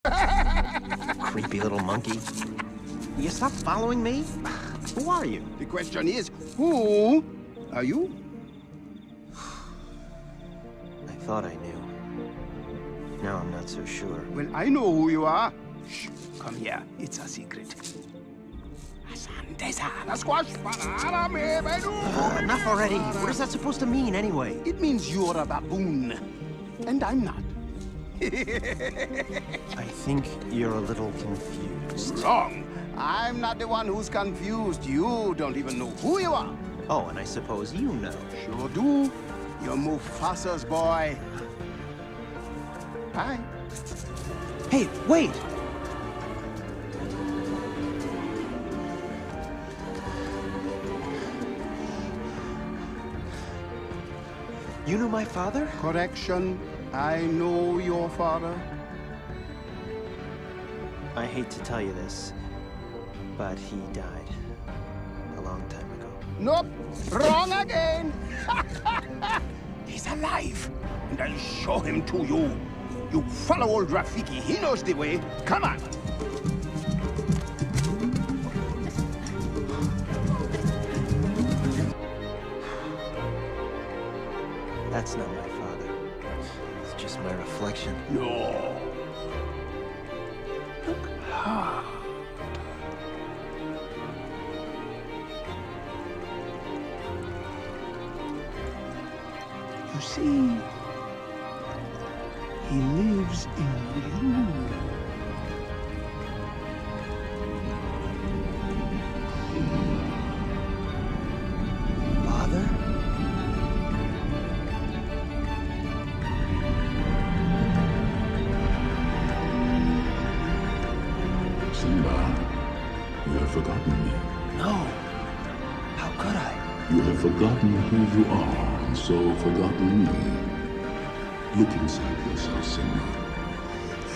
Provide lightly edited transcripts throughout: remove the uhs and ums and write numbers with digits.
Creepy little monkey. Will you stop following me? Who are you? The question is, who are you? I thought I knew. Now I'm not so sure. Well, I know who you are. Shh, come here. It's a secret. Enough already. What is that supposed to mean, anyway? It means you're a baboon, and I'm not. I think you're a little confused. Wrong. I'm not the one who's confused. You don't even know who you are. Oh, and I suppose you know. Sure do. You're Mufasa's boy. Hi. Hey, wait! You knew my father? Correction. I know your father. I hate to tell you this, but he died a long time ago. Nope. Wrong again. He's alive. And I'll show him to you. You follow old Rafiki. He knows the way. Come on. That's not my father. It's just my reflection. No. Look hard. You see, he lives in you. Father? Simba, you have forgotten me. No. How could I? You have forgotten who you are, and so forgotten me. Look inside yourself, Simba.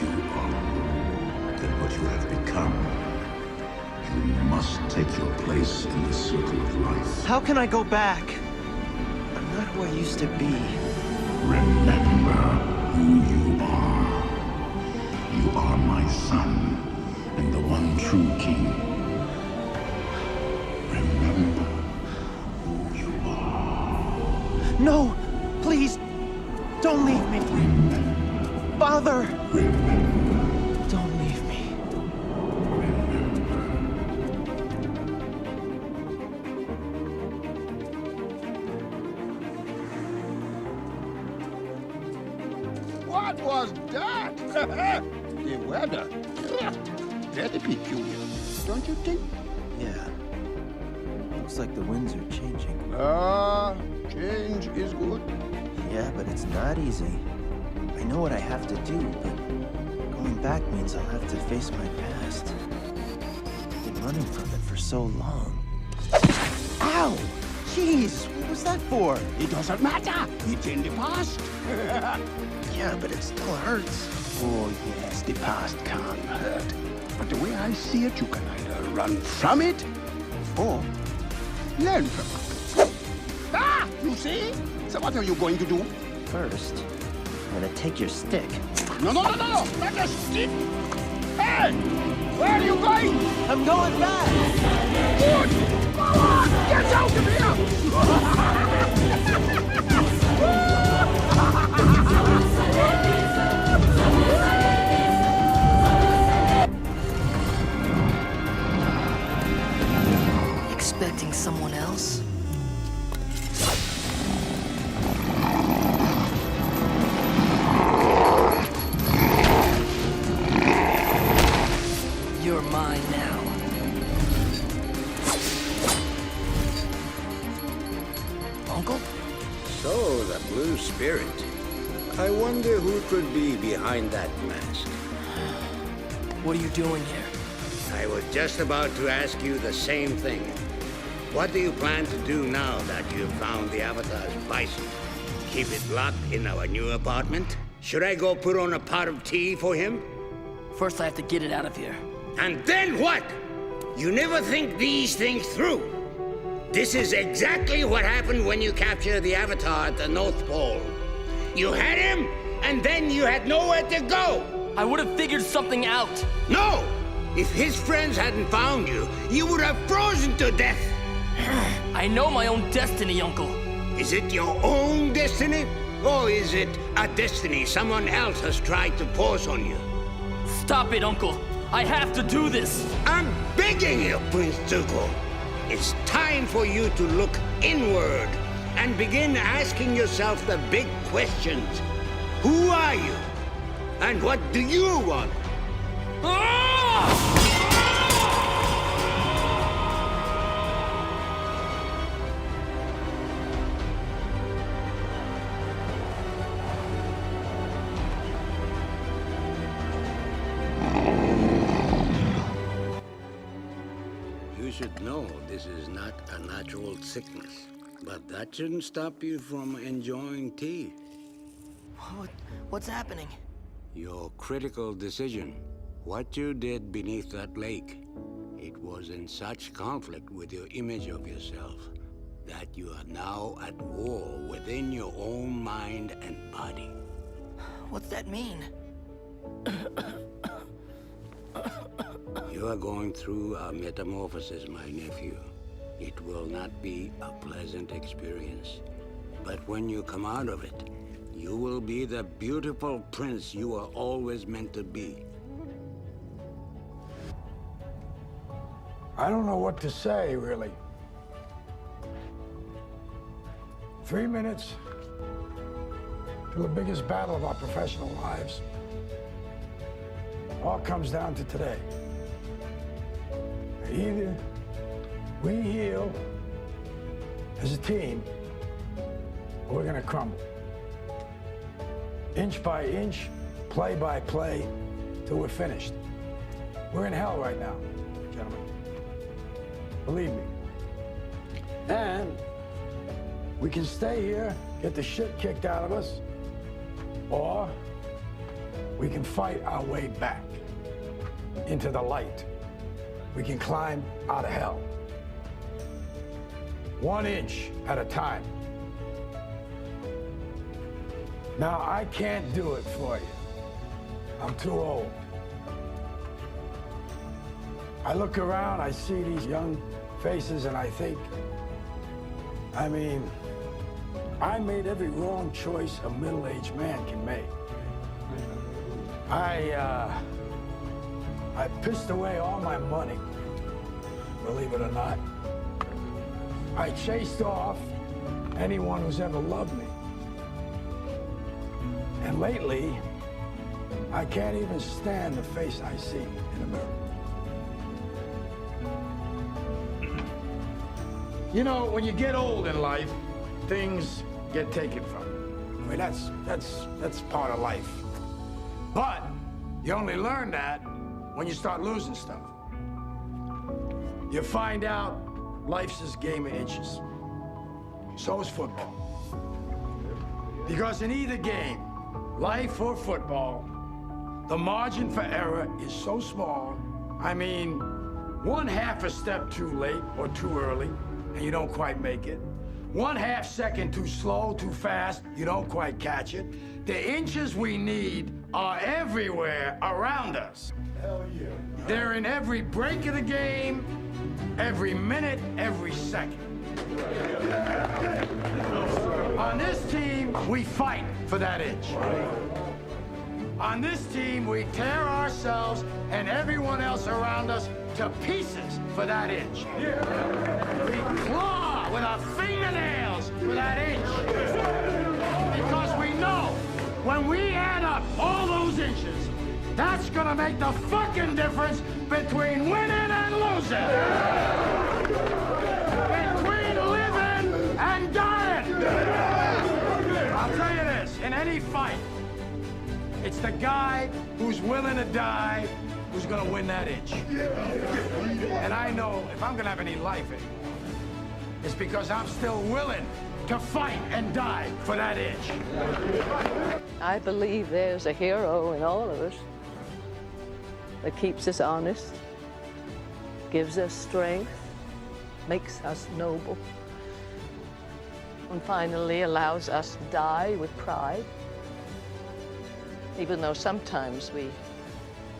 You are more than what you have become. You must take your place in the circle of life. How can I go back? I'm not who I used to be. Remember who you are. You are my son, and the one true king. Remember who you are. No! Please! Don't leave me! Remember. Father! Remember. Don't leave me. What was that? The weather. Very peculiar, don't you think? Yeah. Looks like the winds are changing. Change is good. Yeah, but it's not easy. I know what I have to do, but going back means I'll have to face my past. I've been running from it for so long. Ow! Jeez, what was that for? It doesn't matter. It's in the past. Yeah, but it still hurts. Oh, yes, the past can hurt. But the way I see it, you can either run from it or learn from it. Ah! You see? So what are you going to do? First, I'm gonna take your stick. No, no, no, no, no! Not the stick! Hey! Where are you going? I'm going back! Good! Go on! Get out of here! Expecting someone else? You're mine now. Uncle? So, the Blue Spirit. I wonder who could be behind that mask. What are you doing here? I was just about to ask you the same thing. What do you plan to do now that you've found the Avatar's bison? Keep it locked in our new apartment? Should I go put on a pot of tea for him? First, I have to get it out of here. And then what? You never think these things through. This is exactly what happened when you captured the Avatar at the North Pole. You had him, and then you had nowhere to go. I would have figured something out. No! If his friends hadn't found you, you would have frozen to death. I know my own destiny, Uncle. Is it your own destiny? Or is it a destiny someone else has tried to force on you? Stop it, Uncle. I have to do this. I'm begging you, Prince Zuko. It's time for you to look inward and begin asking yourself the big questions. Who are you? And what do you want? You should know this is not a natural sickness, but that shouldn't stop you from enjoying tea. What's happening? Your critical decision, what you did beneath that lake, it was in such conflict with your image of yourself that you are now at war within your own mind and body. What's that mean? You are going through a metamorphosis, my nephew. It will not be a pleasant experience. But when you come out of it, you will be the beautiful prince you are always meant to be. I don't know what to say, really. 3 minutes to the biggest battle of our professional lives. All comes down to today. Either we heal as a team, or we're gonna crumble. Inch by inch, play by play, till we're finished. We're in hell right now, gentlemen. Believe me. And we can stay here, get the shit kicked out of us, or we can fight our way back into the light. We can climb out of hell. 1 inch at a time. Now, I can't do it for you. I'm too old. I look around, I see these young faces, and I think, I mean, I made every wrong choice a middle-aged man can make. I pissed away all my money, believe it or not. I chased off anyone who's ever loved me. And lately, I can't even stand the face I see in the mirror. You know, when you get old in life, things get taken from you. I mean, that's part of life. But you only learn that when you start losing stuff. You find out life's this game of inches. So is football. Because in either game, life or football, the margin for error is so small. I mean, 1/2 a step too late or too early, and you don't quite make it. 1/2 second too slow, too fast, you don't quite catch it. The inches we need are everywhere around us. Hell yeah. They're in every break of the game, every minute, every second. On this team, we fight for that inch. On this team, we tear ourselves and everyone else around us to pieces for that inch. We claw with our fingernails for that inch. Because we know when we add up all those inches, that's gonna make the fucking difference between winning and losing. Between living and dying. I'll tell you this, in any fight, it's the guy who's willing to die who's gonna win that inch. And I know if I'm gonna have any life in it, it's because I'm still willing to fight and die for that inch. I believe there's a hero in all of us that keeps us honest, gives us strength, makes us noble, and finally allows us to die with pride. Even though sometimes we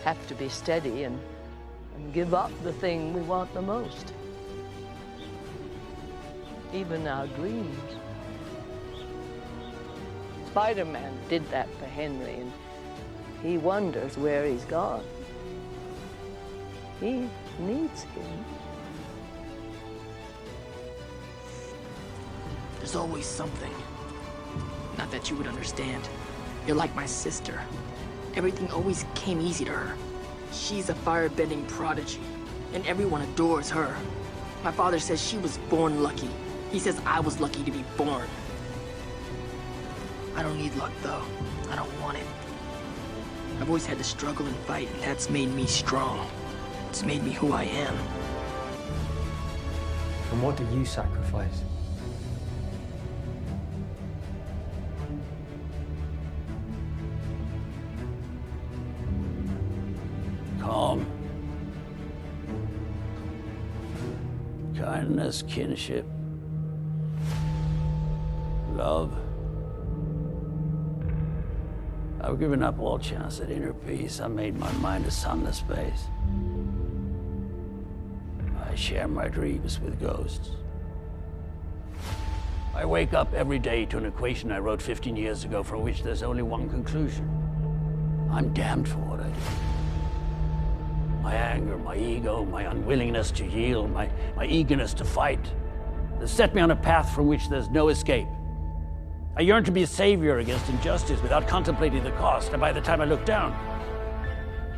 have to be steady and give up the thing we want the most. Even our dreams. Spider-Man did that for Henry, and he wonders where he's gone. He needs him. There's always something. Not that you would understand. You're like my sister. Everything always came easy to her. She's a firebending prodigy, and everyone adores her. My father says she was born lucky. He says I was lucky to be born. I don't need luck, though. I don't want it. I've always had to struggle and fight, and that's made me strong. It's made me who I am. And what do you sacrifice? Calm. Kindness, kinship. Love. I've given up all chance at inner peace. I made my mind a sunless space. I share my dreams with ghosts. I wake up every day to an equation I wrote 15 years ago from which there's only one conclusion. I'm damned for what I do. My anger, my ego, my unwillingness to yield, my eagerness to fight, has set me on a path from which there's no escape. I yearn to be a savior against injustice without contemplating the cost, and by the time I look down,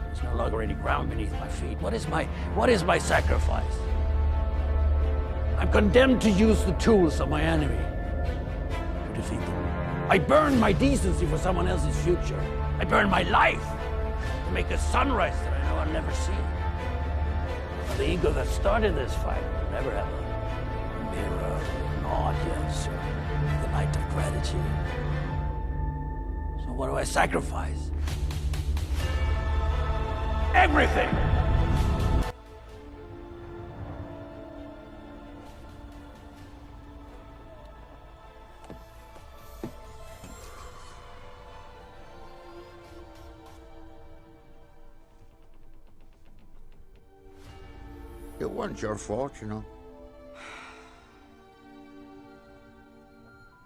there's no longer any ground beneath my feet. What is my sacrifice? I'm condemned to use the tools of my enemy to defeat them. I burn my decency for someone else's future. I burn my life to make a sunrise that I know I'll never see. The ego that started this fight will never have a mirror, an audience, or the night of gratitude. So what do I sacrifice? Everything! It wasn't your fault, you know.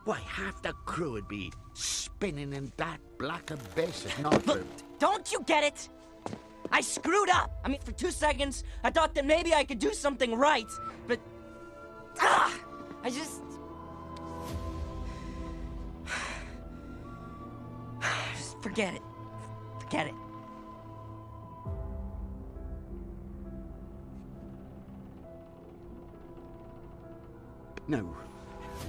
Why, half the crew would be spinning in that black abyss if not for... Don't you get it? I screwed up. I mean, for 2 seconds, I thought that maybe I could do something right, but... I just... Just forget it. Forget it. Now,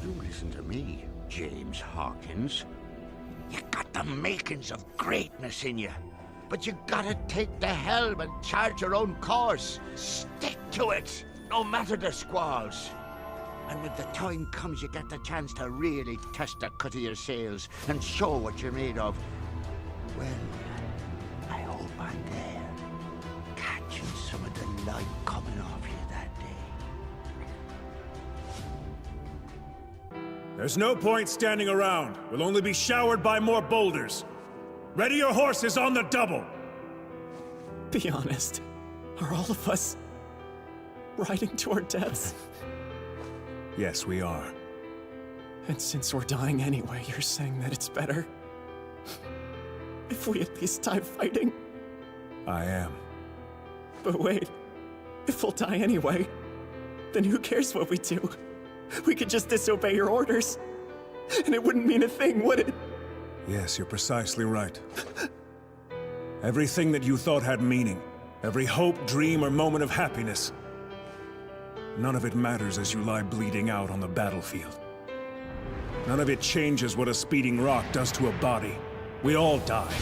you listen to me, James Hawkins. You got the makings of greatness in you, but you gotta take the helm and charge your own course. Stick to it, no matter the squalls. And when the time comes, you get the chance to really test the cut of your sails and show what you're made of. Well, I hope I'm there, catching some of the light coming off you that day. There's no point standing around. We'll only be showered by more boulders. Ready your horses on the double! Be honest. Are all of us riding to our deaths? Yes, we are. And since we're dying anyway, you're saying that it's better if we at least die fighting? I am. But wait, if we'll die anyway, then who cares what we do? We could just disobey your orders, and it wouldn't mean a thing, would it? Yes, you're precisely right. Everything that you thought had meaning, every hope, dream, or moment of happiness, none of it matters as you lie bleeding out on the battlefield. None of it changes what a speeding rock does to a body. We all die.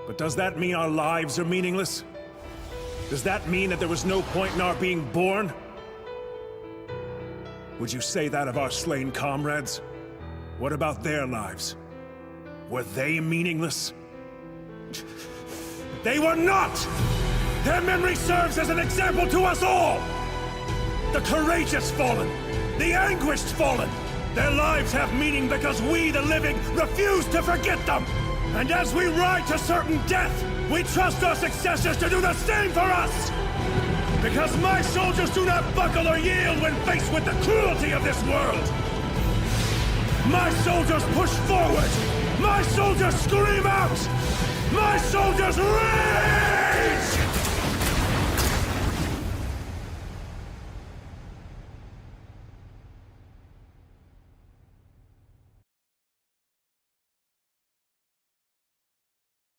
But does that mean our lives are meaningless? Does that mean that there was no point in our being born? Would you say that of our slain comrades? What about their lives? Were they meaningless? They were not! Their memory serves as an example to us all! The courageous fallen, the anguished fallen, Their lives have meaning because we, the living, refuse to forget them. And as we ride to certain death, we trust our successors to do the same for us. Because my soldiers do not buckle or yield when faced with the cruelty of this world. My soldiers push forward. My soldiers scream out. My soldiers rage!